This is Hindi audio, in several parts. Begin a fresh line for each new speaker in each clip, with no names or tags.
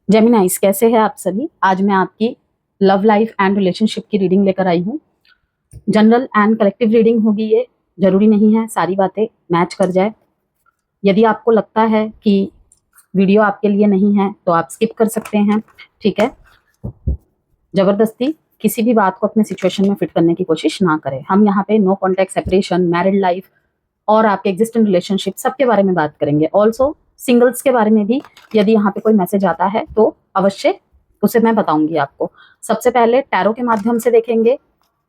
जेमिनाइज, कैसे हैं आप सभी। आज मैं आपकी लव लाइफ एंड रिलेशनशिप की रीडिंग लेकर आई हूँ। जनरल एंड कलेक्टिव रीडिंग होगी ये। जरूरी नहीं है सारी बातें मैच कर जाए। यदि आपको लगता है कि वीडियो आपके लिए नहीं है तो आप स्किप कर सकते हैं, ठीक है। जबरदस्ती किसी भी बात को अपने सिचुएशन में फिट करने की कोशिश ना करें। हम यहाँ पे no contact, separation, married life और आपके एग्जिस्टिंग रिलेशनशिप सबके बारे में बात करेंगे। ऑल्सो सिंगल्स के बारे में भी यदि यहाँ पे कोई मैसेज आता है तो अवश्य उसे मैं बताऊंगी आपको। सबसे पहले टैरो के माध्यम से देखेंगे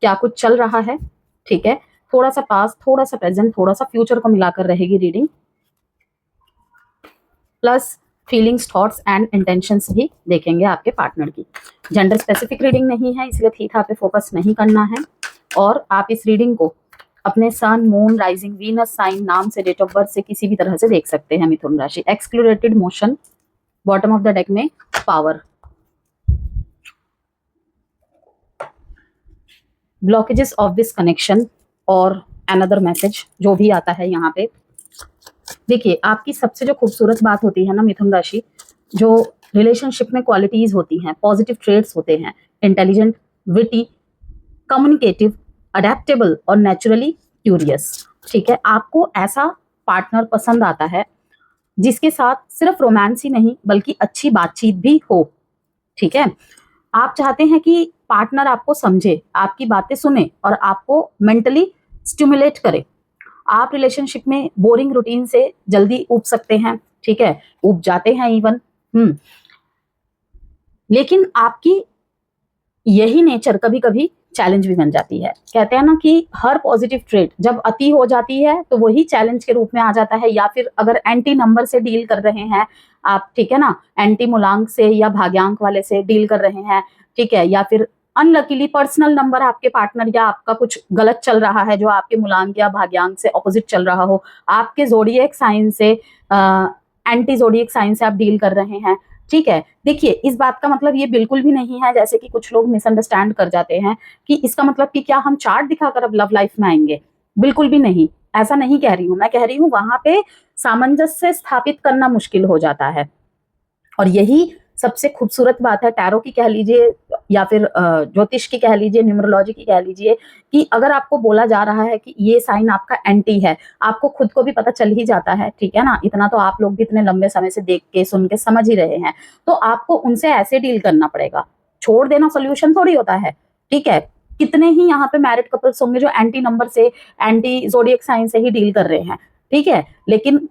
क्या कुछ चल रहा है, ठीक है। थोड़ा सा पास्ट, थोड़ा सा प्रेजेंट, थोड़ा सा फ्यूचर को मिलाकर रहेगी reading, plus feelings, thoughts and intentions भी देखेंगे आपके पार्टनर की। जेंडर स्पेसिफिक रीडिंग नहीं है, इसलिए थीथा पे फोकस नहीं करना है। और आप इस रीडिंग को अपने सन, मून, राइजिंग, वीनस साइन, नाम से, डेट ऑफ बर्थ से किसी भी तरह से देख सकते हैं। मिथुन राशि, excluded motion, bottom of the deck में power, blockages of this connection और अनदर मैसेज जो भी आता है यहाँ पे। देखिए, आपकी सबसे जो खूबसूरत बात होती है ना मिथुन राशि, जो रिलेशनशिप में क्वालिटीज होती हैं, पॉजिटिव ट्रेड्स होते हैं, इंटेलिजेंट, विटी, कम्युनिकेटिव, अडेप्टेबल और नेचुरली क्यूरियस, ठीक है। आपको ऐसा पार्टनर पसंद आता है जिसके साथ सिर्फ रोमांस ही नहीं बल्कि अच्छी बातचीत भी हो, ठीक है। आप चाहते हैं कि पार्टनर आपको समझे, आपकी बातें सुने और आपको मेंटली स्टिमुलेट करे। आप रिलेशनशिप में बोरिंग रूटीन से जल्दी ऊब सकते हैं, ठीक है, ऊब जाते हैं इवन। लेकिन आपकी यही नेचर कभी कभी चैलेंज भी बन जाती है। कहते हैं ना कि हर पॉजिटिव ट्रेट जब अति हो जाती है तो वही चैलेंज के रूप में आ जाता है। या फिर अगर एंटी नंबर से डील कर रहे हैं आप, ठीक है ना, एंटी मूलांक से या भाग्यांक वाले से डील कर रहे हैं, ठीक है, या फिर अनलकीली पर्सनल नंबर आपके पार्टनर या आपका कुछ गलत चल रहा है जो आपके मूलांक या भाग्यांक से ऑपोजिट चल रहा हो, आपके जोडिएक साइन से एंटी जोडिएक साइन से आप डील कर रहे हैं, ठीक है। देखिए, इस बात का मतलब ये बिल्कुल भी नहीं है, जैसे कि कुछ लोग मिसअंडरस्टैंड कर जाते हैं कि इसका मतलब कि क्या हम चार्ट दिखाकर अब लव लाइफ में आएंगे। बिल्कुल भी नहीं, ऐसा नहीं कह रही हूं। मैं कह रही हूं वहां पे सामंजस्य स्थापित करना मुश्किल हो जाता है। और यही सबसे खूबसूरत बात है टैरो की कह लीजिए या फिर ज्योतिष की कह लीजिए, न्यूमरोलॉजी की कह लीजिए, कि अगर आपको बोला जा रहा है कि ये साइन आपका एंटी है, आपको खुद को भी पता चल ही जाता है, ठीक है ना। इतना तो आप लोग भी इतने लंबे समय से देख के सुन के समझ ही रहे हैं। तो आपको उनसे ऐसे डील करना पड़ेगा। छोड़ देना सोल्यूशन थोड़ी होता है, ठीक है। कितने ही यहाँ पे मैरिड कपल्स होंगे जो एंटी नंबर से, एंटी जोडिएक साइन से ही डील कर रहे हैं, ठीक है, लेकिन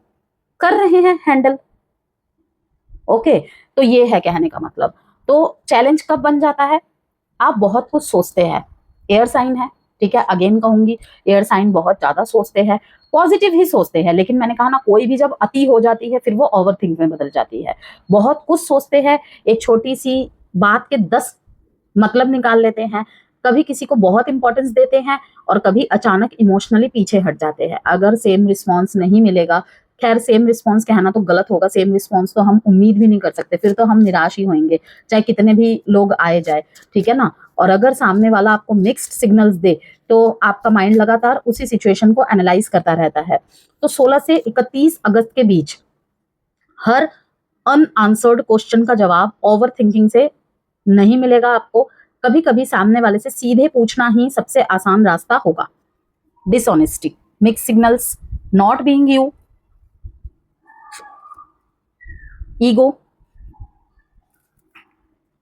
कर रहे हैं हैंडल। ओके, तो ये है कहने का मतलब। तो चैलेंज कब बन जाता है, आप बहुत कुछ सोचते हैं। एयर साइन है, ठीक है, अगेन कहूंगी एयर साइन बहुत ज्यादा सोचते हैं, पॉजिटिव ही सोचते हैं। लेकिन मैंने कहा ना, कोई भी जब अति हो जाती है फिर वो ओवर थिंक में बदल जाती है। बहुत कुछ सोचते हैं, एक छोटी सी बात के 10 मतलब निकाल लेते हैं। कभी किसी को बहुत इंपॉर्टेंस देते हैं और कभी अचानक इमोशनली पीछे हट जाते हैं। अगर सेम रिस्पॉन्स नहीं मिलेगा, खैर सेम रिस्पॉन्स कहना तो गलत होगा, सेम रिस्पॉन्स तो हम उम्मीद भी नहीं कर सकते, फिर तो हम निराश ही होंगे चाहे कितने भी लोग आए जाए, ठीक है ना। और अगर सामने वाला आपको मिक्स्ड सिग्नल्स दे तो आपका माइंड लगातार उसी सिचुएशन को एनालाइज करता रहता है। तो 16 से 31 अगस्त के बीच हर अनआंसर्ड क्वेश्चन का जवाब ओवर थिंकिंग से नहीं मिलेगा आपको। कभी कभी सामने वाले से सीधे पूछना ही सबसे आसान रास्ता होगा। Dishonesty, mix signals, not being you, ego,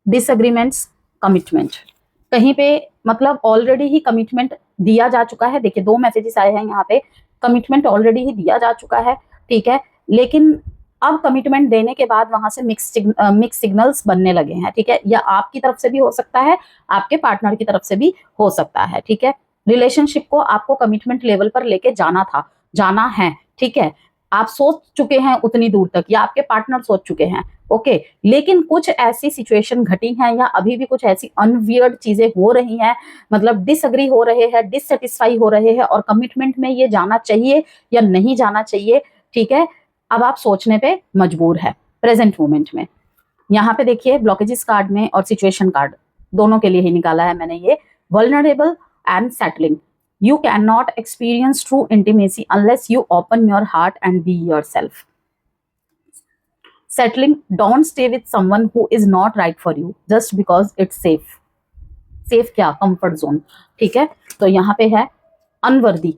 disagreements, commitment. कहीं पे मतलब ऑलरेडी ही कमिटमेंट दिया जा चुका है। देखिए, 2 मैसेजेस आए हैं यहाँ पे, कमिटमेंट ऑलरेडी ही दिया जा चुका है, ठीक है। लेकिन अब कमिटमेंट देने के बाद वहां से मिक्स सिग्नल्स बनने लगे हैं, ठीक है। या आपकी तरफ से भी हो सकता है, आपके पार्टनर की तरफ से भी हो सकता है, ठीक है। रिलेशनशिप को आपको कमिटमेंट लेवल पर लेके जाना था, जाना है, ठीक है। आप सोच चुके हैं उतनी दूर तक या आपके पार्टनर सोच चुके हैं, ओके। लेकिन कुछ ऐसी सिचुएशन घटी हैं या अभी भी कुछ ऐसी अनवियर्ड चीजें हो रही हैं, मतलब डिसएग्री हो रहे हैं, डिससेटिस्फाई हो रहे हैं और कमिटमेंट में ये जाना चाहिए या नहीं जाना चाहिए, ठीक है। अब आप सोचने पे मजबूर है प्रेजेंट मोमेंट में। यहाँ पे देखिए, ब्लॉकेजेस कार्ड में और सिचुएशन कार्ड दोनों के लिए ही निकाला है मैंने ये। Vulnerable and settling, you cannot experience true intimacy unless you open your heart and be yourself. Settling, don't stay with someone who is not right for you just because it's safe. Safe क्या, कंफर्ट जोन, ठीक है। तो यहाँ पे है unworthy,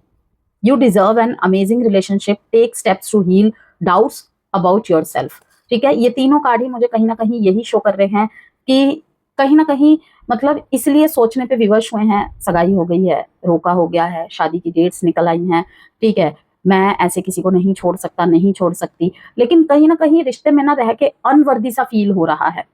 you deserve an amazing relationship, take steps to heal doubts about yourself, ठीक है। ये तीनों कार्ड ही मुझे कहीं ना कहीं यही शो कर रहे हैं कि कहीं ना कहीं मतलब इसलिए सोचने पे विवश हुए हैं, सगाई हो गई है, रोका हो गया है, शादी की डेट्स निकल आई हैं, ठीक है, मैं ऐसे किसी को नहीं छोड़ सकता, नहीं छोड़ सकती, लेकिन कहीं ना कहीं रिश्ते में ना रह के अनवर्दी सा फील हो रहा है।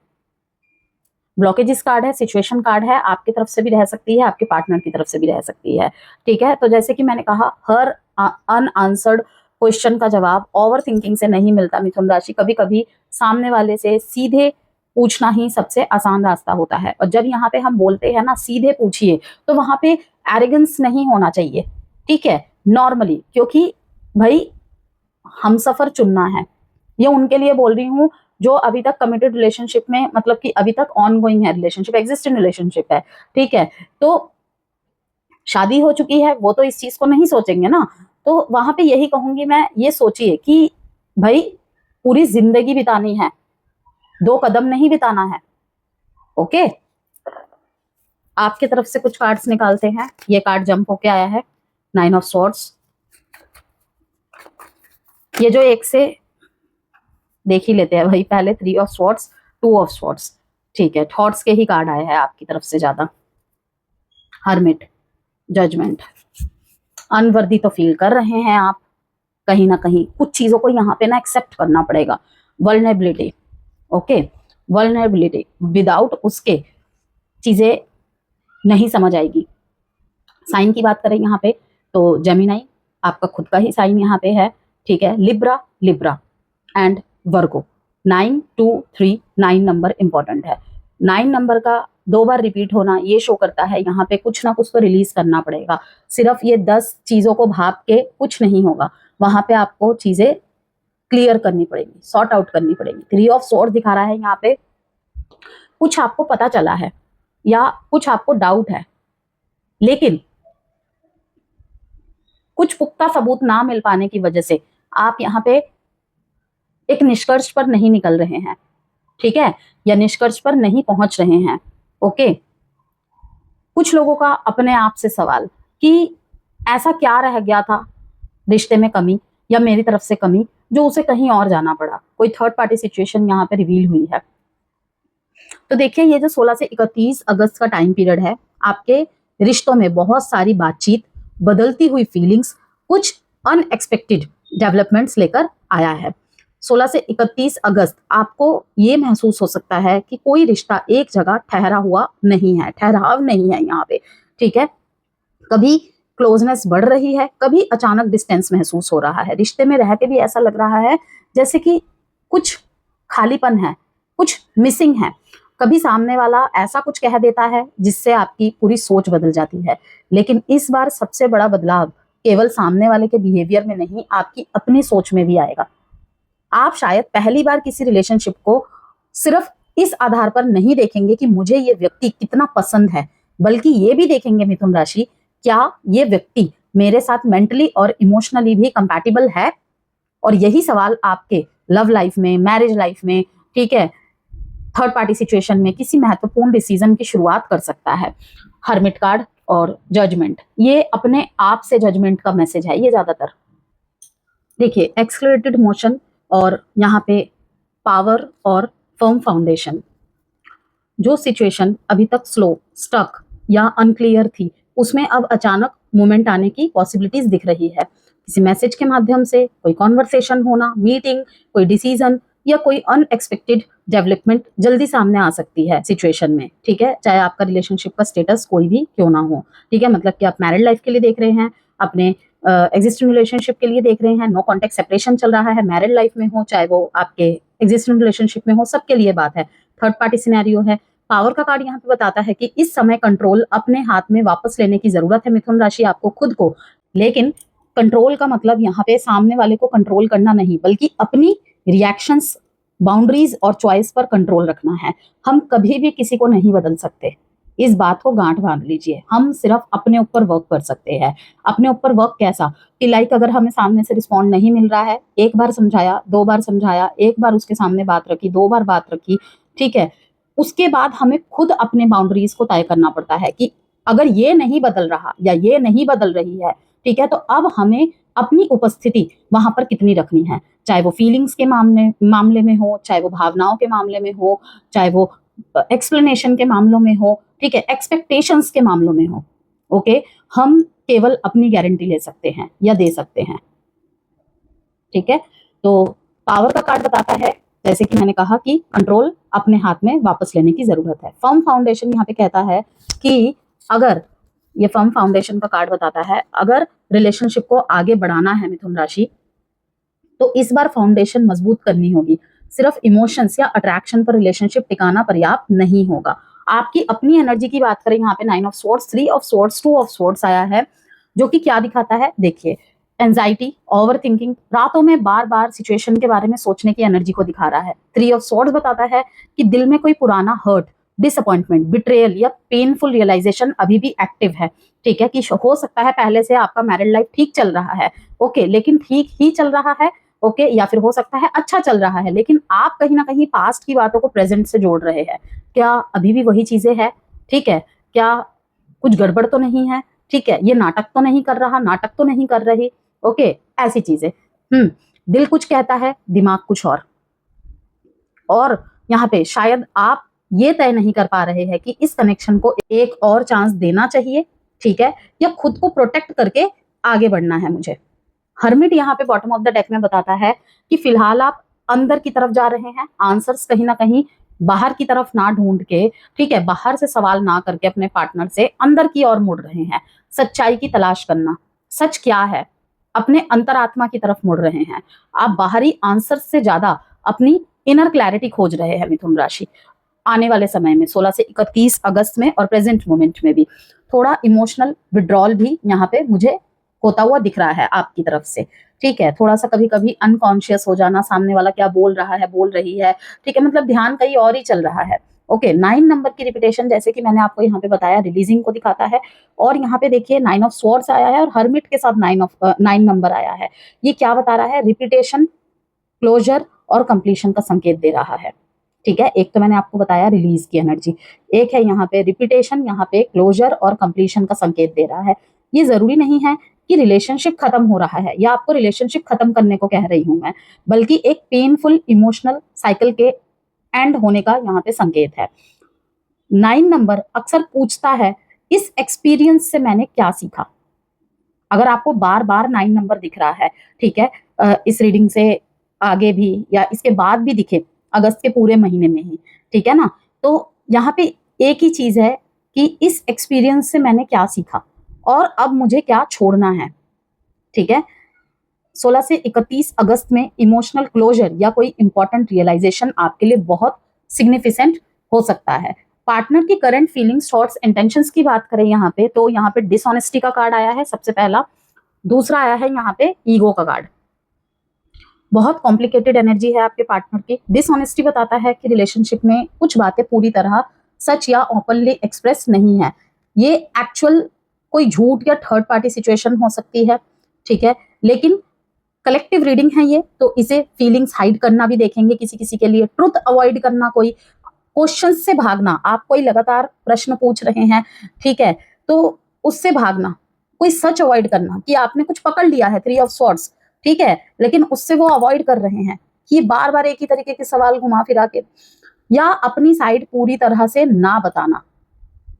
ब्लॉकेजेस कार्ड है, सिचुएशन कार्ड है, आपकी तरफ से भी रह सकती है, आपके पार्टनर की तरफ से भी रह सकती है, ठीक है। तो जैसे कि मैंने कहा, हर अनआंसर्ड क्वेश्चन का जवाब ओवर थिंकिंग से नहीं मिलता मिथुन राशि। कभी कभी सामने वाले से सीधे पूछना ही सबसे आसान रास्ता होता है। और जब यहाँ पे हम बोलते हैं ना सीधे पूछिए, तो वहां पे एरोगेंस नहीं होना चाहिए, ठीक है, नॉर्मली, क्योंकि भाई हम सफर चुनना है। ये उनके लिए बोल रही हूँ जो अभी तक कमिटेड रिलेशनशिप में, मतलब कि अभी तक ऑन गोइंग है रिलेशनशिप, एग्जिस्टिंग रिलेशनशिप है, ठीक है। तो शादी हो चुकी है वो तो इस चीज को नहीं सोचेंगे ना। तो वहां पे यही कहूंगी मैं, ये सोचिए कि भाई पूरी जिंदगी बितानी है, 2 कदम नहीं बिताना है, ओके। आपके तरफ से कुछ कार्ड्स निकालते हैं। ये कार्ड जंप होके आया है, 9 ऑफ स्वॉर्ड्स। ये जो एक से देख ही लेते हैं भाई, पहले 3 ऑफ स्वॉर्ड्स, 2 ऑफ स्वॉर्ड्स, ठीक है, थॉट्स के ही कार्ड आए हैं आपकी तरफ से ज्यादा। हर्मिट, जजमेंट, अनवर्दी तो फील कर रहे हैं आप, कहीं ना कहीं कुछ चीजों को यहाँ पे ना एक्सेप्ट करना पड़ेगा। वल्नरेबिलिटी, ओके, वल्नरेबिलिटी, विदाउट उसके चीजें नहीं समझ आएगी। साइन की बात करें यहाँ पे तो जेमिनाई आपका खुद का ही साइन यहाँ पे है, ठीक है। Libra, Libra and Virgo. 9 2 3 9 number important है। 9 नंबर का 2 बार रिपीट होना ये शो करता है यहाँ पे कुछ ना कुछ तो रिलीज करना पड़ेगा। सिर्फ ये 10 चीजों को भाप के कुछ नहीं होगा, वहां पे आपको चीजें क्लियर करनी पड़ेगी, सॉर्ट आउट करनी पड़ेगी। 3 ऑफ स्वॉर्ड दिखा रहा है यहाँ पे, कुछ आपको पता चला है या कुछ आपको डाउट है, लेकिन कुछ पुख्ता सबूत ना मिल पाने की वजह से आप यहाँ पे एक निष्कर्ष पर नहीं निकल रहे हैं, ठीक है, या निष्कर्ष पर नहीं पहुंच रहे हैं, ओके। कुछ लोगों का अपने आप से सवाल कि ऐसा क्या रह गया था रिश्ते में कमी या मेरी तरफ से कमी जो उसे कहीं और जाना पड़ा। कोई थर्ड पार्टी सिचुएशन यहाँ पे रिवील हुई है। तो देखिए, ये जो 16 से 31 अगस्त का टाइम पीरियड है, आपके रिश्तों में बहुत सारी बातचीत, बदलती हुई फीलिंग्स, कुछ अनएक्सपेक्टेड डेवलपमेंट्स लेकर आया है। 16 से 31 अगस्त आपको ये महसूस हो सकता है कि कोई रिश्ता एक जगह ठहरा हुआ नहीं है, ठहराव नहीं है यहाँ पे, ठीक है। कभी क्लोजनेस बढ़ रही है, कभी अचानक डिस्टेंस महसूस हो रहा है। रिश्ते में रह के भी ऐसा लग रहा है जैसे कि कुछ खालीपन है, कुछ मिसिंग है। कभी सामने वाला ऐसा कुछ कह देता है जिससे आपकी पूरी सोच बदल जाती है। लेकिन इस बार सबसे बड़ा बदलाव केवल सामने वाले के बिहेवियर में नहीं, आपकी अपनी सोच में भी आएगा। आप शायद पहली बार किसी रिलेशनशिप को सिर्फ इस आधार पर नहीं देखेंगे कि मुझे ये व्यक्ति कितना पसंद है, बल्कि ये भी देखेंगे मिथुन राशि, क्या ये व्यक्ति मेरे साथ मेंटली और इमोशनली भी कंपैटिबल है। और यही सवाल आपके लव लाइफ में, मैरिज लाइफ में, ठीक है, थर्ड पार्टी सिचुएशन में किसी महत्वपूर्ण डिसीजन की शुरुआत कर सकता है। हर्मिट कार्ड और जजमेंट, ये अपने आप से जजमेंट का मैसेज है ये ज्यादातर। देखिए, एक्सलरेटेड मोशन और यहाँ पे पावर और फर्म फाउंडेशन। जो सिचुएशन अभी तक स्लो, स्टक या अनक्लियर थी, उसमें अब अचानक मूवमेंट आने की पॉसिबिलिटीज दिख रही है। किसी मैसेज के माध्यम से, कोई कॉन्वर्सेशन होना, मीटिंग, कोई डिसीजन या कोई अनएक्सपेक्टेड डेवलपमेंट जल्दी सामने आ सकती है सिचुएशन में, ठीक है। चाहे आपका रिलेशनशिप का स्टेटस कोई भी क्यों ना हो, ठीक है, मतलब कि आप मैरिड लाइफ के लिए देख रहे हैं, अपने एग्जिस्टिंग रिलेशनशिप के लिए देख रहे हैं, नो कॉन्टेक्ट सेपरेशन चल रहा है, मैरिड लाइफ में हो चाहे वो आपके एग्जिस्टिंग रिलेशनशिप में हो, सबके लिए बात है। थर्ड पार्टी सिनेरियो है। पावर का कार्ड यहाँ पे बताता है कि इस समय कंट्रोल अपने हाथ में वापस लेने की जरूरत है मिथुन राशि, आपको खुद को। लेकिन कंट्रोल का मतलब यहाँ पे सामने वाले को कंट्रोल करना नहीं, बल्कि अपनी रिएक्शंस, बाउंड्रीज और चॉइस पर कंट्रोल रखना है। हम कभी भी किसी को नहीं बदल सकते, इस बात को गांठ बांध लीजिए, हम सिर्फ अपने ऊपर वर्क कर सकते हैं। अपने ऊपर वर्क कैसा कि लाइक अगर हमें सामने से रिस्पॉन्ड नहीं मिल रहा है, एक बार समझाया, 2 बार समझाया, एक बार उसके सामने बात रखी, 2 बार बात रखी, ठीक है, उसके बाद हमें खुद अपने बाउंड्रीज को तय करना पड़ता है कि अगर ये नहीं बदल रहा या ये नहीं बदल रही है, ठीक है, तो अब हमें अपनी उपस्थिति वहां पर कितनी रखनी है, चाहे वो फीलिंग्स के मामले में हो, चाहे वो भावनाओं के मामले में हो, चाहे वो एक्सप्लेनेशन के मामलों में हो, ठीक है, एक्सपेक्टेशंस के मामलों में हो। ओके, हम केवल अपनी गारंटी ले सकते हैं या दे सकते हैं, ठीक है। तो पावर का कार्ड बताता है, जैसे कि मैंने कहा कि कंट्रोल अपने हाथ में वापस लेने की जरूरत है। फर्म फाउंडेशन यहाँ पे कहता है कि अगर ये फर्म फाउंडेशन का कार्ड बताता है, अगर रिलेशनशिप को आगे बढ़ाना है मिथुन राशि, तो इस बार फाउंडेशन मजबूत करनी होगी। सिर्फ इमोशंस या अट्रैक्शन पर रिलेशनशिप टिकाना पर्याप्त नहीं होगा। आपकी अपनी एनर्जी की बात करें, यहाँ पे 9 of swords, 3 of swords, 2 of swords आया है, जो कि क्या दिखाता है, देखिए, एंजाइटी, ओवर थिंकिंग, रातों में बार बार सिचुएशन के बारे में सोचने की एनर्जी को दिखा रहा है। 3 ऑफ स्वॉर्ड्स बताता है कि दिल में कोई पुराना हर्ट, डिसअपॉइंटमेंट, बिट्रेयल या पेनफुल रियलाइजेशन अभी भी एक्टिव है, ठीक है, कि हो सकता है पहले से आपका मैरिड लाइफ ठीक चल रहा है, ओके, लेकिन ठीक ही चल रहा है, ओके, या फिर हो सकता है अच्छा चल रहा है, लेकिन आप कहीं ना कहीं पास्ट की बातों को प्रेजेंट से जोड़ रहे हैं। क्या अभी भी वही चीजें हैं, ठीक है, क्या कुछ गड़बड़ तो नहीं है, ठीक है, ये नाटक तो नहीं कर रहा, नाटक तो नहीं कर रही, ओके, ऐसी चीजें। दिल कुछ कहता है, दिमाग कुछ और यहाँ पे शायद आप ये तय नहीं कर पा रहे हैं कि इस कनेक्शन को एक और चांस देना चाहिए, ठीक है, या खुद को प्रोटेक्ट करके आगे बढ़ना है मुझे। हर्मिट यहाँ पे बॉटम ऑफ द डेक में बताता है कि फिलहाल आप अंदर की तरफ जा रहे हैं, आंसर्स कहीं ना कहीं बाहर की तरफ ना ढूंढ के, ठीक है, बाहर से सवाल ना करके अपने पार्टनर से अंदर की ओर मुड़ रहे हैं। सच्चाई की तलाश करना, सच क्या है, अपने अंतरात्मा की तरफ मुड़ रहे हैं। आप बाहरी आंसर्स से ज्यादा अपनी इनर क्लैरिटी खोज रहे हैं मिथुन राशि। आने वाले समय में 16 से 31 अगस्त में और प्रेजेंट मोमेंट में भी थोड़ा इमोशनल विड्रॉल भी यहाँ पे मुझे होता हुआ दिख रहा है आपकी तरफ से, ठीक है, थोड़ा सा कभी कभी अनकॉन्शियस हो जाना, सामने वाला क्या बोल रहा है, बोल रही है, ठीक है, मतलब ध्यान कहीं और ही चल रहा है। ओके, 9 नंबर की रिपीटेशन, जैसे कि मैंने आपको यहाँ पे बताया, रिलीजिंग को दिखाता है। और यहाँ पे देखिए 9 ऑफ स्वॉर्ड्स आया है और हर्मिट के साथ 9 नंबर आया है। ये क्या बता रहा है, रिपीटेशन, क्लोजर और कंप्लीशन का संकेत दे रहा है, ठीक है। एक तो मैंने आपको बताया रिलीज की एनर्जी, एक है यहाँ पे रिपीटेशन, यहाँ पे क्लोजर और कंप्लीशन का संकेत दे रहा है। ये जरूरी नहीं है कि रिलेशनशिप खत्म हो रहा है या आपको रिलेशनशिप खत्म करने को कह रही हूं मैं, बल्कि एक पेनफुल इमोशनल साइकिल के एंड होने का यहाँ पे संकेत है। 9 नंबर अक्सर पूछता है, इस एक्सपीरियंस से मैंने क्या सीखा। अगर आपको बार बार 9 नंबर दिख रहा है, ठीक है, इस रीडिंग से आगे भी या इसके बाद भी दिखे, अगस्त के पूरे महीने में ही, ठीक है ना, तो यहाँ पे एक ही चीज है कि इस एक्सपीरियंस से मैंने क्या सीखा और अब मुझे क्या छोड़ना है, ठीक है। 16 से 31 अगस्त में इमोशनल क्लोजर या कोई इंपॉर्टेंट रियलाइजेशन आपके लिए बहुत सिग्निफिकेंट हो सकता है। पार्टनर की करंट फीलिंग्स, थॉट्स, इंटेंशंस की बात करें यहाँ पे, तो यहाँ पे डिसऑनेस्टी का कार्ड आया है सबसे पहला। दूसरा आया है यहाँ पे ईगो का कार्ड। बहुत कॉम्प्लिकेटेड एनर्जी है आपके पार्टनर की। डिसऑनेस्टी बताता है कि रिलेशनशिप में कुछ बातें पूरी तरह सच या ओपनली एक्सप्रेस नहीं है। ये एक्चुअल कोई झूठ या थर्ड पार्टी सिचुएशन हो सकती है, ठीक है, लेकिन कलेक्टिव रीडिंग है ये, तो इसे फीलिंग्स हाइड करना भी देखेंगे किसी किसी के लिए, ट्रुथ अवॉइड करना, कोई क्वेश्चन से भागना, आप कोई लगातार प्रश्न पूछ रहे हैं, ठीक है, तो उससे भागना, कोई सच अवॉइड करना कि आपने कुछ पकड़ लिया है, 3 ऑफ स्वॉर्ड्स, ठीक है, लेकिन उससे वो अवॉइड कर रहे हैं कि बार बार एक ही तरीके के सवाल घुमा फिरा के, या अपनी साइड पूरी तरह से ना बताना।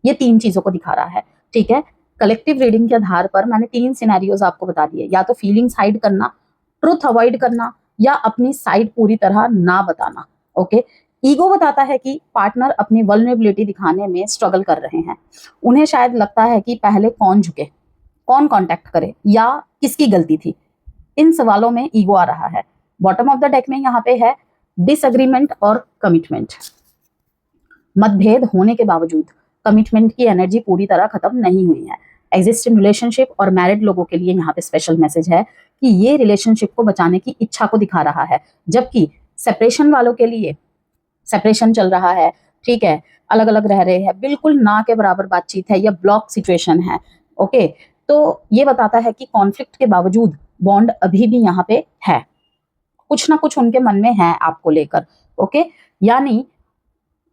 ये 3 चीजों को दिखा रहा है, ठीक है। कलेक्टिव रीडिंग के आधार पर मैंने 3 सिनेरियोज आपको बता दिए, या तो फीलिंग्स हाइड करना, ट्रुथ अवॉइड करना, या अपनी साइड पूरी तरह ना बताना। ओके, ईगो बताता है कि पार्टनर अपनी वल्नरेबिलिटी दिखाने में स्ट्रगल कर रहे हैं। उन्हें शायद लगता है कि पहले कौन झुके, कौन कांटेक्ट करे, या किसकी गलती थी। इन सवालों में ईगो आ रहा है। बॉटम ऑफ द डेक में यहाँ पे है डिसएग्रीमेंट और कमिटमेंट। मतभेद होने के बावजूद कमिटमेंट की एनर्जी पूरी तरह खत्म नहीं हुई है। एग्जिस्टिंग रिलेशनशिप और मैरिड लोगों के लिए यहाँ पे स्पेशल मैसेज है कि ये रिलेशनशिप को बचाने की इच्छा को दिखा रहा है, जबकि सेपरेशन वालों के लिए सेपरेशन चल रहा है, ठीक है, अलग अलग रह रहे हैं, बिल्कुल ना के बराबर बातचीत है या ब्लॉक सिचुएशन है। ओके, तो ये बताता है कि कॉन्फ्लिक्ट के बावजूद बॉन्ड अभी भी यहाँ पे है, कुछ ना कुछ उनके मन में है आपको लेकर। ओके, यानी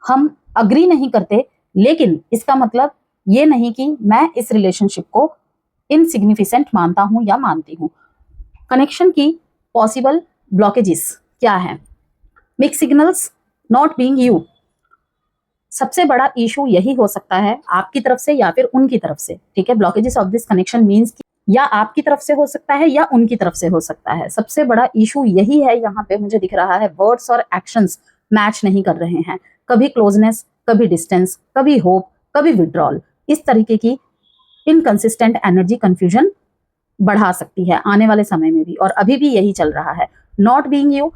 हम अग्री नहीं करते, लेकिन इसका मतलब ये नहीं कि मैं इस रिलेशनशिप को इनसिग्निफिकेंट मानता हूं या मानती हूं। कनेक्शन की पॉसिबल ब्लॉकेजेस क्या है? Mix signals, not being you. सबसे बड़ा इशू यही हो सकता है आपकी तरफ से या फिर उनकी तरफ से। ठीक है, blockages of this connection means या आपकी तरफ से हो सकता है या उनकी तरफ से हो सकता है। सबसे बड़ा इशू यही है, यहाँ पे मुझे दिख रहा है वर्ड्स और एक्शंस मैच नहीं कर रहे हैं। कभी क्लोजनेस, कभी डिस्टेंस, कभी होप, कभी विड्रॉल। इस तरीके की इनकंसिस्टेंट एनर्जी कंफ्यूजन बढ़ा सकती है आने वाले समय में भी, और अभी भी यही चल रहा है। नॉट बीइंग यू,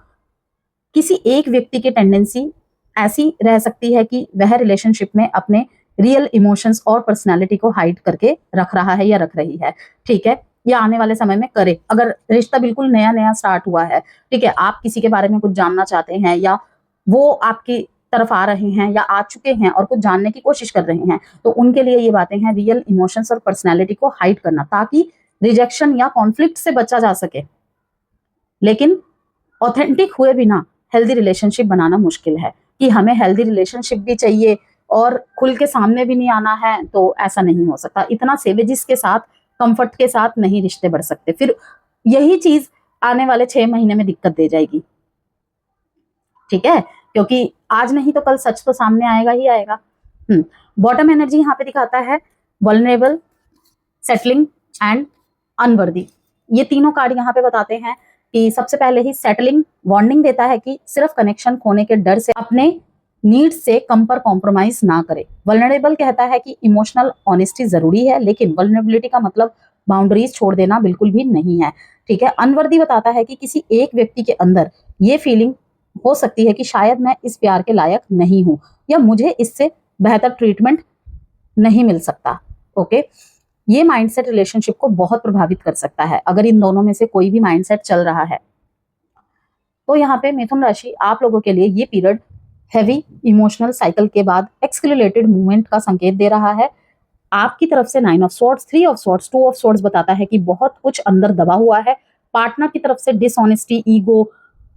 किसी एक व्यक्ति की टेंडेंसी ऐसी रह सकती है कि वह रिलेशनशिप में अपने रियल इमोशंस और पर्सनालिटी को हाइड करके रख रहा है या रख रही है। ठीक है, या आने वाले समय में करे, अगर रिश्ता बिल्कुल नया नया स्टार्ट हुआ है, ठीक है, आप किसी के बारे में कुछ जानना चाहते हैं या वो आपकी तरफ आ रहे हैं या आ चुके हैं और कुछ जानने की कोशिश कर रहे हैं, तो उनके लिए ये बातें हैं रियल इमोशंस और पर्सनैलिटी को हाइड करना, ताकि रिजेक्शन या कॉन्फ्लिक्ट से बचा जा सके। लेकिन ऑथेंटिक हुए बिना हेल्दी रिलेशनशिप बनाना मुश्किल है, कि हमें हेल्दी रिलेशनशिप भी चाहिए और खुल के सामने भी नहीं आना है, तो ऐसा नहीं हो सकता। इतना सेवेजिस के साथ, कंफर्ट के साथ नहीं रिश्ते बढ़ सकते। फिर यही चीज आने वाले 6 महीने में दिक्कत दे जाएगी। ठीक है, क्योंकि आज नहीं तो कल सच तो सामने आएगा ही आएगा। बॉटम एनर्जी यहाँ पे दिखाता है वल्नरेबल, सेटलिंग एंड अनवर्दी। ये तीनों कार्ड यहाँ पे बताते हैं कि सबसे पहले ही सेटलिंग वार्निंग देता है कि सिर्फ कनेक्शन खोने के डर से अपने नीड से कम पर कॉम्प्रोमाइज ना करे। वल्नरेबल कहता है कि इमोशनल ऑनेस्टी जरूरी है, लेकिन वल्नरेबिलिटी का मतलब बाउंड्रीज छोड़ देना बिल्कुल भी नहीं है। ठीक है, अनवर्दी बताता है कि किसी एक व्यक्ति के अंदर ये फीलिंग हो सकती है कि शायद मैं इस प्यार के लायक नहीं हूं या मुझे इससे बेहतर ट्रीटमेंट नहीं मिल सकता। ओके, ये माइंडसेट रिलेशनशिप को बहुत प्रभावित कर सकता है अगर इन दोनों में से कोई भी माइंडसेट चल रहा है। तो यहाँ पे मिथुन राशि आप लोगों के लिए ये पीरियड हैवी इमोशनल साइकिल के बाद एक्सक्यूलेटेड मूवमेंट का संकेत दे रहा है। आपकी तरफ से 9 of swords, 3 of swords, 2 of swords बताता है कि बहुत कुछ अंदर दबा हुआ है। पार्टनर की तरफ से डिसऑनेस्टी, ईगो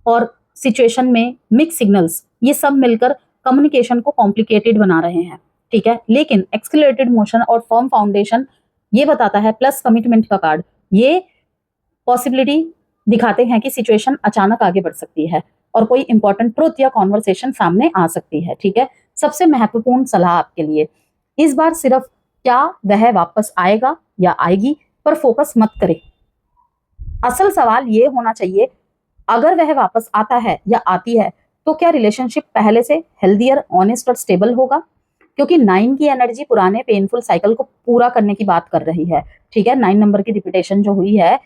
और सिचुएशन में मिक्स सिग्नल्स, ये सब मिलकर कम्युनिकेशन को कॉम्प्लिकेटेड बना रहे हैं। ठीक है, लेकिन एक्सक्यूलेटेड मोशन और फर्म फाउंडेशन ये बताता है, प्लस कमिटमेंट का कार्ड, ये पॉसिबिलिटी दिखाते हैं कि सिचुएशन अचानक आगे बढ़ सकती है और कोई इंपॉर्टेंट ट्रुथ या कॉन्वर्सेशन सामने आ सकती है। ठीक है, सबसे महत्वपूर्ण सलाह आपके लिए, इस बार सिर्फ क्या वह वापस आएगा या आएगी पर फोकस मत करें। असल सवाल ये होना चाहिए, अगर वह वापस आता है या आती है तो क्या रिलेशनशिप पहले से हेल्दियर, ऑनेस्ट और स्टेबल होगा? क्योंकि 9 की एनर्जी पुराने पेनफुल साइकिल को पूरा करने की बात कर रही है। ठीक है, 9 नंबर की रिपीटेशन जो हुई है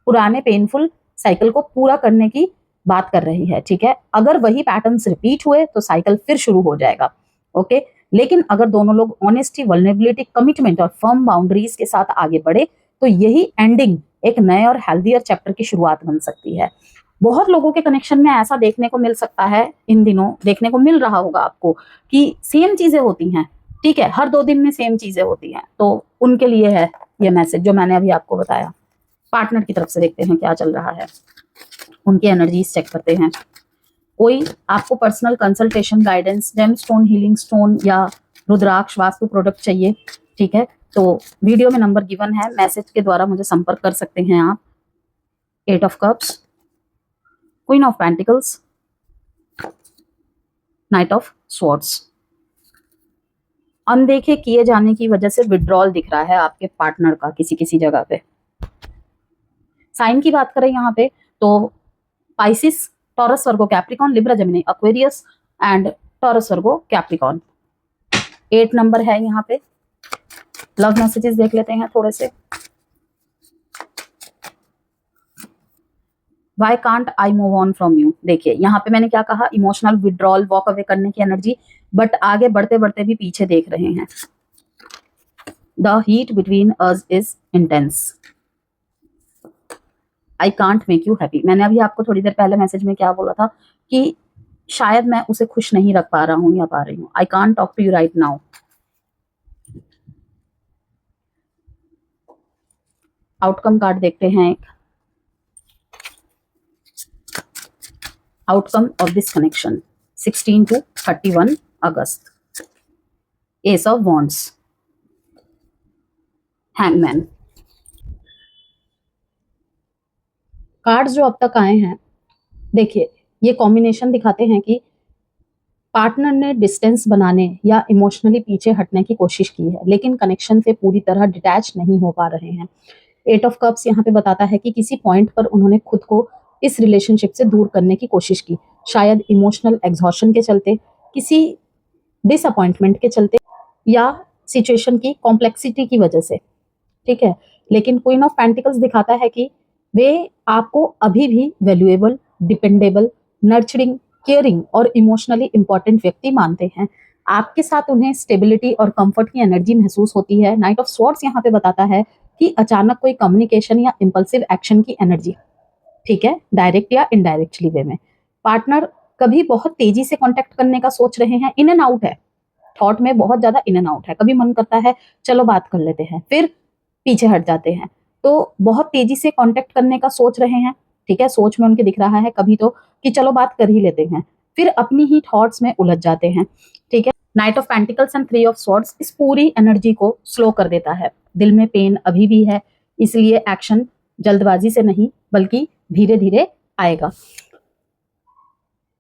पुराने पेनफुल साइकिल को पूरा करने की बात कर रही है। ठीक है, अगर वही पैटर्न्स रिपीट हुए तो साइकिल फिर शुरू हो जाएगा। ओके, लेकिन अगर दोनों लोग ऑनेस्टी, वल्नरेबिलिटी, कमिटमेंट और फर्म बाउंड्रीज के साथ आगे बढ़े तो यही एंडिंग एक नए और हेल्दियर चैप्टर की शुरुआत बन सकती है। बहुत लोगों के कनेक्शन में ऐसा देखने को मिल सकता है, इन दिनों देखने को मिल रहा होगा आपको, कि सेम चीजें होती हैं। ठीक है, हर 2 दिन में सेम चीजें होती हैं, तो उनके लिए है ये मैसेज जो मैंने अभी आपको बताया। पार्टनर की तरफ से देखते हैं क्या चल रहा है, उनकी एनर्जीज चेक करते हैं। कोई आपको personal consultation, guidance, gemstone, healing stone या रुद्राक्ष वास्तु प्रोडक्ट चाहिए, ठीक है, तो वीडियो में नंबर गिवन है, मैसेज के द्वारा मुझे संपर्क कर सकते हैं आप। 8 of cups, queen of pentacles, knight of swords. अनदेखे किए जाने की वजह से विड्रॉल दिख रहा है आपके पार्टनर का किसी किसी जगह पे। साइन की बात करें यहाँ पे तो Pisces, taurus, Virgo, Capricorn, Libra, Gemini, Aquarius and taurus, Virgo, Capricorn. 8 number है यहाँ पे। लव मैसेजेस देख लेते हैं थोड़े से। Why can't I move on from you. देखिए यहाँ पे मैंने क्या कहा, इमोशनल विड्रॉल, वॉक अवे करने की एनर्जी, बट आगे बढ़ते बढ़ते भी पीछे देख रहे हैं। The heat between us is intense, I can't make you happy. मैंने अभी आपको थोड़ी देर पहले मैसेज में क्या बोला था कि शायद मैं उसे खुश नहीं रख पा रहा हूं या पा रही हूं। I can't talk to you right now. Outcome card देखते हैं एक। Outcome of this connection 16 to 31 अगस्त। Ace of wands, hangman. Cards जो अब तक आए हैं, देखिए ये कॉम्बिनेशन दिखाते हैं कि पार्टनर ने डिस्टेंस बनाने या इमोशनली पीछे हटने की कोशिश की है, लेकिन कनेक्शन से पूरी तरह डिटैच नहीं हो पा रहे हैं। 8 ऑफ कप्स यहाँ पे बताता है कि किसी पॉइंट पर उन्होंने खुद को इस रिलेशनशिप से दूर करने की कोशिश की, शायद इमोशनल एग्जॉशन के चलते, किसी डिसअपॉइंटमेंट के चलते, या सिचुएशन की कॉम्प्लेक्सिटी की वजह से। ठीक है, लेकिन क्वीन ऑफ पेंटिकल्स दिखाता है कि वे आपको अभी भी वैल्यूएबल, डिपेंडेबल, नर्चरिंग, केयरिंग और इमोशनली इंपॉर्टेंट व्यक्ति मानते हैं। आपके साथ उन्हें स्टेबिलिटी और कंफर्ट की एनर्जी महसूस होती है। नाइट ऑफ स्वॉर्ड्स यहाँ पे बताता है कि अचानक कोई कम्युनिकेशन या इम्पल्सिव एक्शन की एनर्जी, ठीक है, डायरेक्ट या इनडायरेक्टली वे में। पार्टनर कभी बहुत तेजी से कांटेक्ट करने का सोच रहे हैं, इन एंड आउट है, थॉट में बहुत ज्यादा इन एंड आउट है। कभी मन करता है चलो बात कर लेते हैं, फिर पीछे हट जाते हैं। तो बहुत तेजी से कांटेक्ट करने का सोच रहे हैं, ठीक है, सोच में उनके दिख रहा है कभी तो कि चलो बात कर ही लेते हैं, फिर अपनी ही थॉट्स में उलझ जाते हैं। ठीक है, night of pentacles and 3 of swords इस पूरी एनर्जी को स्लो कर देता है। दिल में पेन अभी भी है, इसलिए एक्शन जल्दबाजी से नहीं बल्कि धीरे धीरे आएगा।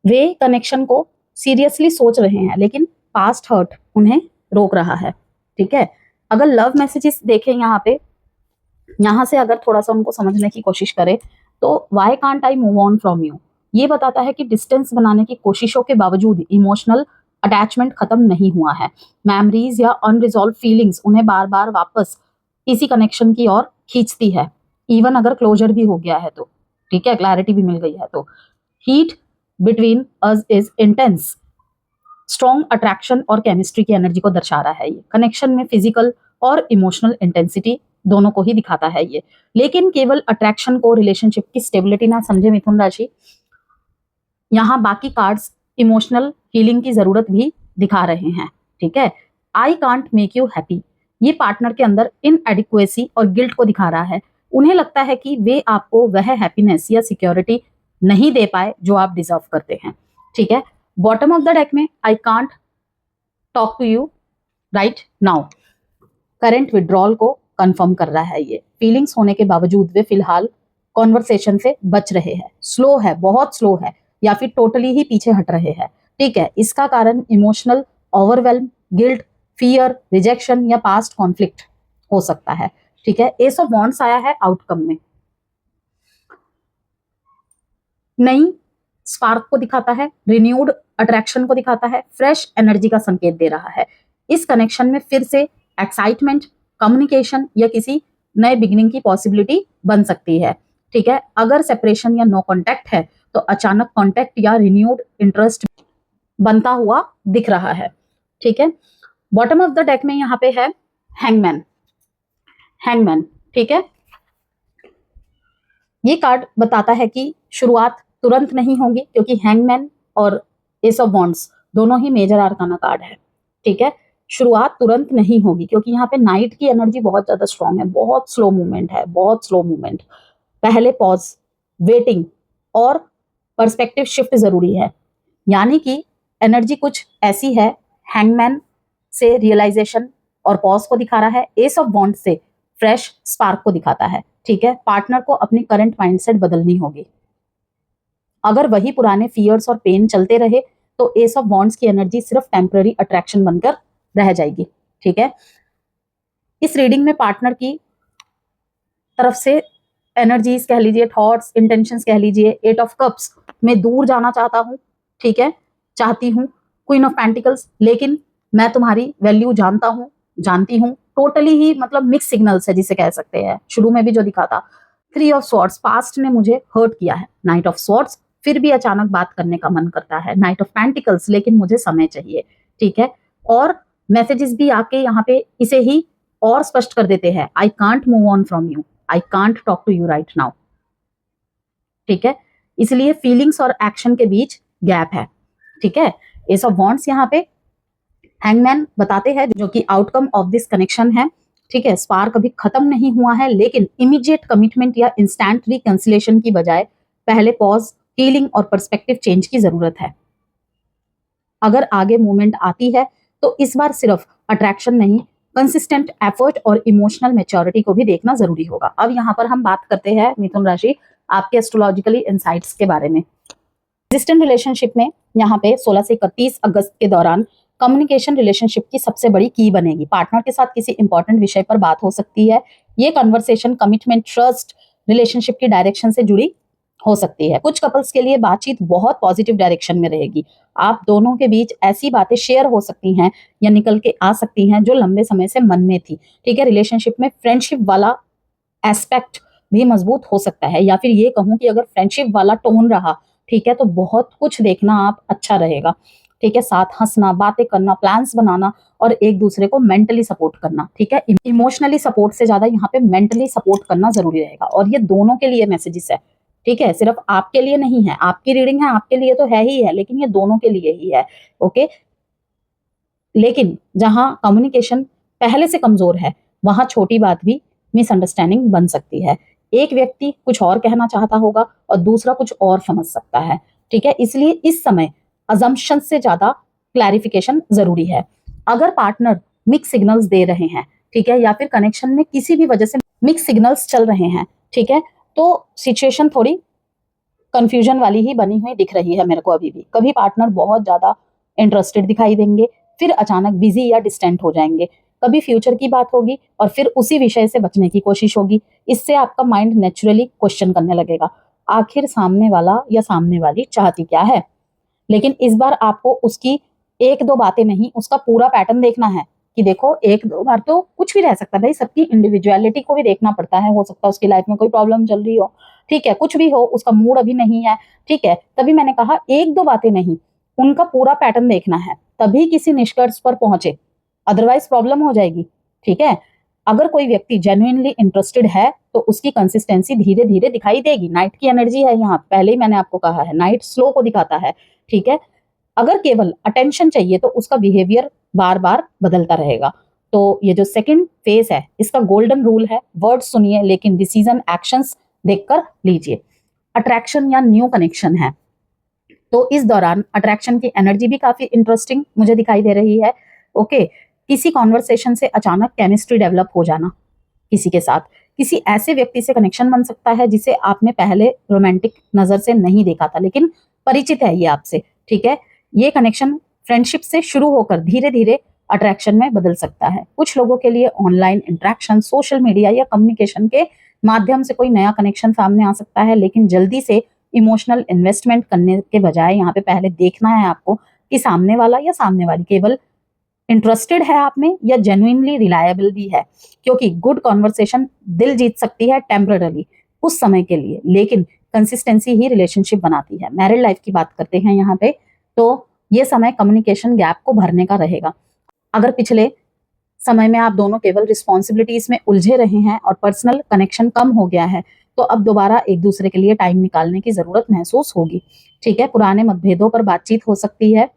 वे कनेक्शन को सीरियसली सोच रहे हैं, लेकिन पास्ट हर्ट उन्हें रोक रहा है। ठीक है, अगर लव मैसेजेस देखें यहाँ पे, यहाँ से अगर थोड़ा सा उनको समझने की कोशिश करें तो why can't I move on from you, ये बताता है कि डिस्टेंस बनाने की कोशिशों के बावजूद इमोशनल अटैचमेंट खत्म नहीं हुआ है। मेमोरीज या अनरिजॉल्व फीलिंग्स उन्हें बार बार वापस इसी कनेक्शन की ओर खींचती है, इवन अगर क्लोजर भी हो गया है तो, ठीक है, क्लैरिटी भी मिल गई है तो। Heat between us is intense, strong attraction और केमिस्ट्री की एनर्जी को दर्शा रहा है ये। कनेक्शन में फिजिकल और इमोशनल इंटेंसिटी दोनों को ही दिखाता है ये, लेकिन केवल अट्रैक्शन को रिलेशनशिप की स्टेबिलिटी ना समझे मिथुन राशि। यहाँ बाकी कार्ड्स इमोशनल हीलिंग की जरूरत भी दिखा रहे हैं। ठीक है, I can't make you happy, ये पार्टनर के अंदर इनएडिक्वेसी और गिल्ट को दिखा रहा है। उन्हें लगता है कि वे आपको वह हैप्पीनेस या सिक्योरिटी नहीं दे पाए जो आप डिजर्व करते हैं। ठीक है, बॉटम ऑफ द डेक में I can't talk to you right now current withdrawal को कंफर्म कर रहा है ये। फीलिंग्स होने के बावजूद वे फिलहाल कॉन्वर्सेशन से बच रहे हैं, स्लो है, बहुत स्लो है, या फिर टोटली ही पीछे हट रहे हैं। ठीक है, इसका कारण emotional overwhelm, guilt, fear, rejection या पास्ट कॉन्फ्लिक्ट हो सकता है। ठीक है, एस ऑफ वॉन्ड्स आया है आउटकम में, नई स्पार्क को दिखाता है, रिन्यूड अट्रैक्शन को दिखाता है, फ्रेश एनर्जी का संकेत दे रहा है। इस कनेक्शन में फिर से एक्साइटमेंट, कम्युनिकेशन या किसी नए बिगिनिंग की पॉसिबिलिटी बन सकती है। ठीक है, अगर सेपरेशन या नो कांटेक्ट है तो अचानक कांटेक्ट या रिन्यूड इंटरेस्ट बनता हुआ दिख रहा है। ठीक है, बॉटम ऑफ द डेक में यहाँ पे है हैंगमैन, हैंगमैन। ठीक है, ये कार्ड बताता है कि शुरुआत तुरंत नहीं होगी, क्योंकि हैंगमैन और एस ऑफ वॉन्ड्स दोनों ही मेजर आर्काना कार्ड है। ठीक है, शुरुआत तुरंत नहीं होगी क्योंकि यहाँ पे नाइट की एनर्जी बहुत ज्यादा स्ट्रांग है, बहुत स्लो मूवमेंट है, बहुत स्लो मूवमेंट। पहले पॉज, वेटिंग और पर्सपेक्टिव शिफ्ट जरूरी है, यानी कि एनर्जी कुछ ऐसी है, हैंगमैन से रियलाइजेशन और पॉज को दिखा रहा है, एस ऑफ वॉन्ड्स से फ्रेश स्पार्क को दिखाता है। ठीक है, पार्टनर को अपनी करंट माइंडसेट बदलनी होगी। अगर वही पुराने फियर्स और पेन चलते रहे तो एस ऑफ वॉन्ड्स की एनर्जी सिर्फ टेम्पररी अट्रैक्शन बनकर रह जाएगी। ठीक है, इस रीडिंग में पार्टनर की तरफ से एनर्जीज कह लीजिए, थॉट्स, इंटेंशंस कह लीजिए, 8 ऑफ कप्स में दूर जाना चाहता हूं, ठीक है, चाहती हूं, क्वीन ऑफ पेंटिकल्स, लेकिन मैं तुम्हारी वैल्यू जानता हूं, जानती हूं, टोटली ही मतलब मिक्स सिग्नल्स है जिसे कह सकते हैं, शुरू में भी जो दिखा था। 3 ऑफ स्वॉर्ड्स, पास्ट ने मुझे हर्ट किया है। नाइट ऑफ स्वॉर्ड्स, फिर भी अचानक बात करने का मन करता है। नाइट ऑफ पेंटिकल्स, लेकिन मुझे समय चाहिए। ठीक है, और मैसेजेस भी आके यहाँ पे इसे ही और स्पष्ट कर देते हैं, I can't move on from you, I can't talk to you right now. ठीक है, इसलिए फीलिंग्स और एक्शन के बीच गैप है। ठीक है। एस ऑफ वॉन्ड्स यहाँ पे हैंगमैन बताते हैं जो कि आउटकम ऑफ दिस कनेक्शन है। ठीक है, स्पार्क अभी खत्म नहीं हुआ है, लेकिन इमीडिएट कमिटमेंट या इंस्टेंट रिकंसिलेशन की बजाय पहले पॉज, हीलिंग और पर्सपेक्टिव चेंज की जरूरत है। अगर आगे मूवमेंट आती है तो इस बार सिर्फ अट्रैक्शन नहीं, कंसिस्टेंट एफर्ट और इमोशनल मैच्योरिटी को भी देखना जरूरी होगा। अब यहाँ पर हम बात करते हैं मिथुन राशि आपके एस्ट्रोलॉजिकली इनसाइट्स के बारे में। एग्जिस्टेंट रिलेशनशिप में यहाँ पे 16 से 31 अगस्त के दौरान कम्युनिकेशन रिलेशनशिप की सबसे बड़ी की बनेगी। पार्टनर के साथ किसी इंपॉर्टेंट विषय पर बात हो सकती है। ये कन्वर्सेशन कमिटमेंट, ट्रस्ट, रिलेशनशिप की डायरेक्शन से जुड़ी हो सकती है। कुछ कपल्स के लिए बातचीत बहुत पॉजिटिव डायरेक्शन में रहेगी। आप दोनों के बीच ऐसी बातें शेयर हो सकती हैं या निकल के आ सकती हैं जो लंबे समय से मन में थी। ठीक है, रिलेशनशिप में फ्रेंडशिप वाला एस्पेक्ट भी मजबूत हो सकता है, या फिर ये कहूं कि अगर फ्रेंडशिप वाला टोन रहा, ठीक है, तो बहुत कुछ देखना आप अच्छा रहेगा। ठीक है, साथ हंसना, बातें करना, प्लान्स बनाना और एक दूसरे को मेंटली सपोर्ट करना। ठीक है, इमोशनली सपोर्ट से ज्यादा यहाँ पे मेंटली सपोर्ट करना जरूरी रहेगा, और ये दोनों के लिए मैसेजेस है। ठीक है, सिर्फ आपके लिए नहीं है, आपकी रीडिंग है, आपके लिए तो है ही है, लेकिन ये दोनों के लिए ही है। ओके, लेकिन जहां कम्युनिकेशन पहले से कमजोर है, वहां छोटी बात भी मिसअंडरस्टैंडिंग बन सकती है। एक व्यक्ति कुछ और कहना चाहता होगा और दूसरा कुछ और समझ सकता है। ठीक है, इसलिए इस समय अजम्पशन से ज्यादा क्लैरिफिकेशन जरूरी है। अगर पार्टनर मिक्स सिग्नल्स दे रहे हैं, ठीक है, या फिर कनेक्शन में किसी भी वजह से मिक्स सिग्नल्स चल रहे हैं, ठीक है, तो सिचुएशन थोड़ी कंफ्यूजन वाली ही बनी हुई दिख रही है मेरे को अभी भी। कभी पार्टनर बहुत ज्यादा इंटरेस्टेड दिखाई देंगे, फिर अचानक बिजी या डिस्टेंट हो जाएंगे। कभी फ्यूचर की बात होगी और फिर उसी विषय से बचने की कोशिश होगी। इससे आपका माइंड नेचुरली क्वेश्चन करने लगेगा, आखिर सामने वाला या सामने वाली चाहती क्या है। लेकिन इस बार आपको उसकी एक दो बातें नहीं, उसका पूरा पैटर्न देखना है। कि देखो, एक दो बार तो कुछ भी रह सकता है भाई, सबकी इंडिविजुअलिटी को भी देखना पड़ता है। हो सकता है उसकी लाइफ में कोई प्रॉब्लम चल रही हो, ठीक है, कुछ भी हो, उसका मूड अभी नहीं है, ठीक है, तभी मैंने कहा एक दो बातें नहीं, उनका पूरा पैटर्न देखना है, तभी किसी निष्कर्ष पर पहुंचे, अदरवाइज प्रॉब्लम हो जाएगी। ठीक है, अगर कोई व्यक्ति जेन्युइनली इंटरेस्टेड है तो उसकी कंसिस्टेंसी धीरे धीरे दिखाई देगी। नाइट की एनर्जी है यहाँ, पहले ही मैंने आपको कहा है, नाइट स्लो को दिखाता है। ठीक है, अगर केवल अटेंशन चाहिए तो उसका बिहेवियर बार बार बदलता रहेगा। तो ये जो सेकंड फेज है, इसका गोल्डन रूल है, वर्ड सुनिए लेकिन डिसीजन एक्शंस देखकर लीजिए। अट्रैक्शन या न्यू कनेक्शन है, तो इस दौरान अट्रैक्शन की एनर्जी भी काफी इंटरेस्टिंग मुझे दिखाई दे रही है। ओके, किसी कॉन्वर्सेशन से अचानक केमिस्ट्री डेवलप हो जाना, किसी के साथ, किसी ऐसे व्यक्ति से कनेक्शन बन सकता है जिसे आपने पहले रोमांटिक नजर से नहीं देखा था, लेकिन परिचित है ये आपसे। ठीक है, ये कनेक्शन फ्रेंडशिप से शुरू होकर धीरे धीरे अट्रैक्शन में बदल सकता है। कुछ लोगों के लिए ऑनलाइन इंटरेक्शन, सोशल मीडिया या कम्युनिकेशन के माध्यम से कोई नया कनेक्शन सामने आ सकता है, लेकिन जल्दी से इमोशनल इन्वेस्टमेंट करने के बजाय यहाँ पे पहले देखना है आपको कि सामने वाला या सामने वाली केवल इंटरेस्टेड है आप में या जेन्युइनली रिलायबल भी है। क्योंकि गुड कॉन्वर्सेशन दिल जीत सकती है टेम्पररी, उस समय के लिए, लेकिन कंसिस्टेंसी ही रिलेशनशिप बनाती है। मैरिड लाइफ की बात करते हैं यहाँ पे, तो ये समय कम्युनिकेशन गैप को भरने का रहेगा। अगर पिछले समय में आप दोनों केवल रिस्पॉन्सिबिलिटीज में उलझे रहे हैं और पर्सनल कनेक्शन कम हो गया है, तो अब दोबारा एक दूसरे के लिए टाइम निकालने की जरूरत महसूस होगी। ठीक है, पुराने मतभेदों पर बातचीत हो सकती है,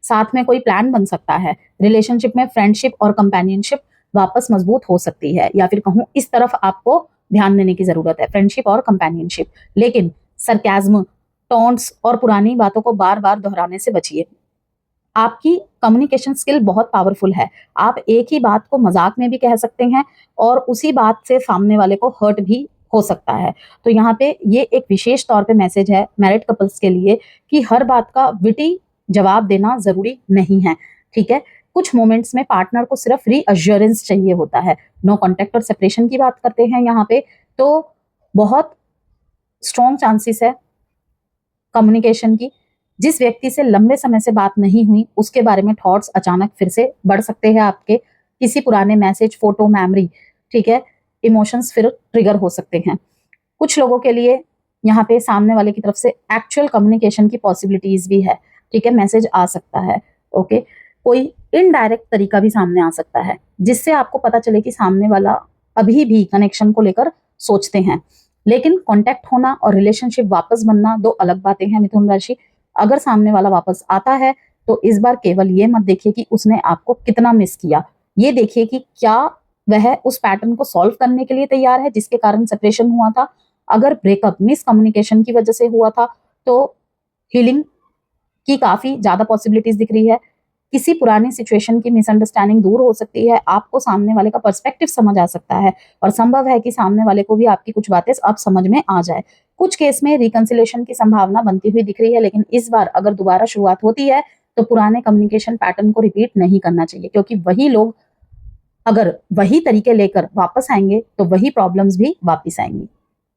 साथ में कोई प्लान बन सकता है, रिलेशनशिप में फ्रेंडशिप और कंपेनियनशिप वापस मजबूत हो सकती है, या फिर कहूं इस तरफ आपको ध्यान देने की जरूरत है, फ्रेंडशिप और कंपेनियनशिप। लेकिन सरकाज़्म, टॉन्ट्स और पुरानी बातों को बार बार दोहराने से बचिए। आपकी कम्युनिकेशन स्किल बहुत पावरफुल है, आप एक ही बात को मजाक में भी कह सकते हैं और उसी बात से सामने वाले को हर्ट भी हो सकता है। तो यहाँ पे ये एक विशेष तौर पे मैसेज है मैरिड कपल्स के लिए कि हर बात का विटी जवाब देना जरूरी नहीं है। ठीक है, कुछ मोमेंट्स में पार्टनर को सिर्फ रीअश्योरेंस चाहिए होता है। नो कॉन्टेक्ट और सेपरेशन की बात करते हैं यहाँ पे, तो बहुत स्ट्रॉन्ग चांसेस है कम्युनिकेशन की। जिस व्यक्ति से लंबे समय से बात नहीं हुई, उसके बारे में थॉट्स अचानक फिर से बढ़ सकते हैं आपके, किसी पुराने मैसेज, फोटो, मेमोरी, ठीक है, इमोशंस फिर ट्रिगर हो सकते हैं। कुछ लोगों के लिए यहाँ पे सामने वाले की तरफ से एक्चुअल कम्युनिकेशन की पॉसिबिलिटीज भी है। ठीक है, मैसेज आ सकता है। ओके, कोई इनडायरेक्ट तरीका भी सामने आ सकता है जिससे आपको पता चले कि सामने वाला अभी भी कनेक्शन को लेकर सोचते हैं। लेकिन कांटेक्ट होना और रिलेशनशिप वापस बनना दो अलग बातें हैं मिथुन राशि। अगर सामने वाला वापस आता है तो इस बार केवल ये मत देखिए कि उसने आपको कितना मिस किया, ये देखिए कि क्या वह उस पैटर्न को सॉल्व करने के लिए तैयार है जिसके कारण सेपरेशन हुआ था। अगर ब्रेकअप मिसकम्युनिकेशन की वजह से हुआ था तो हीलिंग की काफी ज्यादा पॉसिबिलिटीज दिख रही है। किसी पुरानी सिचुएशन की मिसअंडरस्टैंडिंग दूर हो सकती है, आपको सामने वाले का पर्सपेक्टिव समझ आ सकता है और संभव है कि सामने वाले को भी आपकी कुछ बातें अब समझ में आ जाए। कुछ केस में रिकंसिलेशन की संभावना बनती हुई दिख रही है, लेकिन इस बार अगर दोबारा शुरुआत होती है तो पुराने कम्युनिकेशन पैटर्न को रिपीट नहीं करना चाहिए, क्योंकि वही लोग अगर वही तरीके लेकर वापस आएंगे तो वही प्रॉब्लम्स भी वापस आएंगी।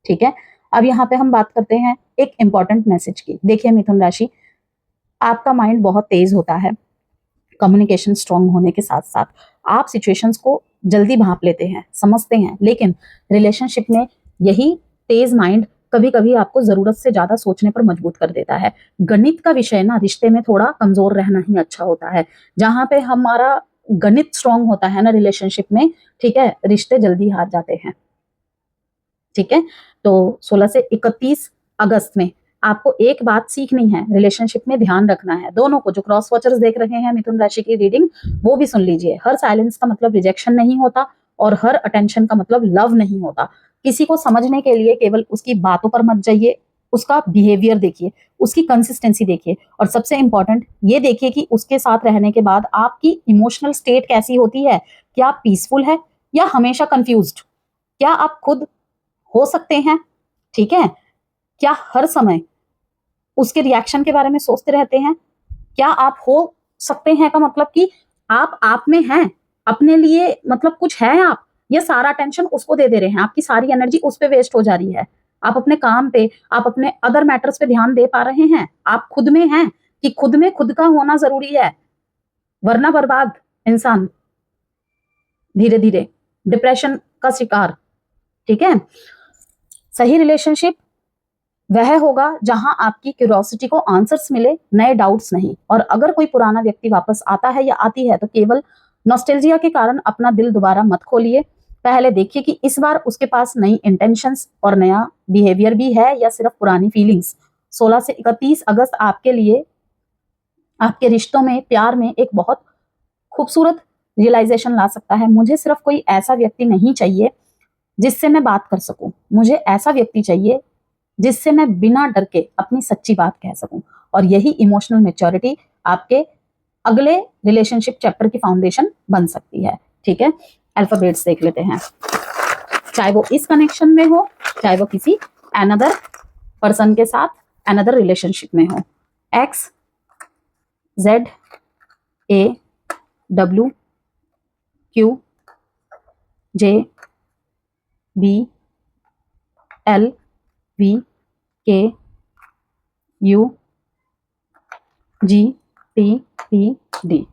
ठीक है, अब यहाँ पे हम बात करते हैं एक इंपॉर्टेंट मैसेज की। देखिए मिथुन राशि, आपका माइंड बहुत तेज होता है, कम्युनिकेशन स्ट्रांग होने के साथ साथ आप सिचुएशंस को जल्दी भांप लेते हैं, समझते हैं, लेकिन रिलेशनशिप में यही तेज माइंड कभी कभी आपको जरूरत से ज्यादा सोचने पर मजबूर कर देता है। गणित का विषय ना रिश्ते में थोड़ा कमजोर रहना ही अच्छा होता है। जहां पे हमारा गणित स्ट्रांग होता है ना रिलेशनशिप में, ठीक है, रिश्ते जल्दी हार जाते हैं। ठीक है, तो 16 से 31 अगस्त में आपको एक बात सीखनी है, रिलेशनशिप में ध्यान रखना है। दोनों को, जो क्रॉस वॉचर्स देख रहे हैं मिथुन राशि की रीडिंग, वो भी सुन लीजिए। हर साइलेंस का मतलब रिजेक्शन नहीं होता और हर अटेंशन का मतलब लव नहीं होता। किसी को समझने के लिए केवल उसकी बातों पर मत जाइए, उसका बिहेवियर देखिए, उसकी कंसिस्टेंसी देखिए, और सबसे इंपॉर्टेंट ये देखिए कि उसके साथ रहने के बाद आपकी इमोशनल स्टेट कैसी होती है। क्या आप पीसफुल है या हमेशा कंफ्यूज्ड? क्या आप खुद हो सकते हैं? ठीक है, क्या हर समय उसके रिएक्शन के बारे में सोचते रहते हैं? क्या आप हो सकते हैं का मतलब कि आप में हैं, अपने लिए मतलब कुछ है आप, ये सारा टेंशन उसको दे दे रहे हैं, आपकी सारी एनर्जी उस पे वेस्ट हो जा रही है। आप अपने काम पे, आप अपने अदर मैटर्स पे ध्यान दे पा रहे हैं? आप खुद में हैं कि खुद में खुद का होना जरूरी है, वरना बर्बाद इंसान, धीरे धीरे डिप्रेशन का शिकार। ठीक है, सही रिलेशनशिप वह होगा जहां आपकी क्यूरियोसिटी को आंसर्स मिले, नए डाउट्स नहीं। और अगर कोई पुराना व्यक्ति वापस आता है या आती है तो केवल नॉस्टैल्जिया के कारण अपना दिल दोबारा मत खोलिए। पहले देखिए कि इस बार उसके पास नई इंटेंशंस और नया बिहेवियर भी है या सिर्फ पुरानी फीलिंग्स। 16 से 31 अगस्त आपके लिए आपके रिश्तों में, प्यार में एक बहुत खूबसूरत रियलाइजेशन ला सकता है। मुझे सिर्फ कोई ऐसा व्यक्ति नहीं चाहिए जिससे मैं बात कर सकूं, मुझे ऐसा व्यक्ति चाहिए जिससे मैं बिना डर के अपनी सच्ची बात कह सकूं। और यही इमोशनल मैच्योरिटी आपके अगले रिलेशनशिप चैप्टर की फाउंडेशन बन सकती है। ठीक है, अल्फाबेट्स देख लेते हैं, चाहे वो इस कनेक्शन में हो, चाहे वो किसी अनदर पर्सन के साथ अनदर रिलेशनशिप में हो। X, Z, A, W, Q, J, B, L, V, K, U, G, T, P, D.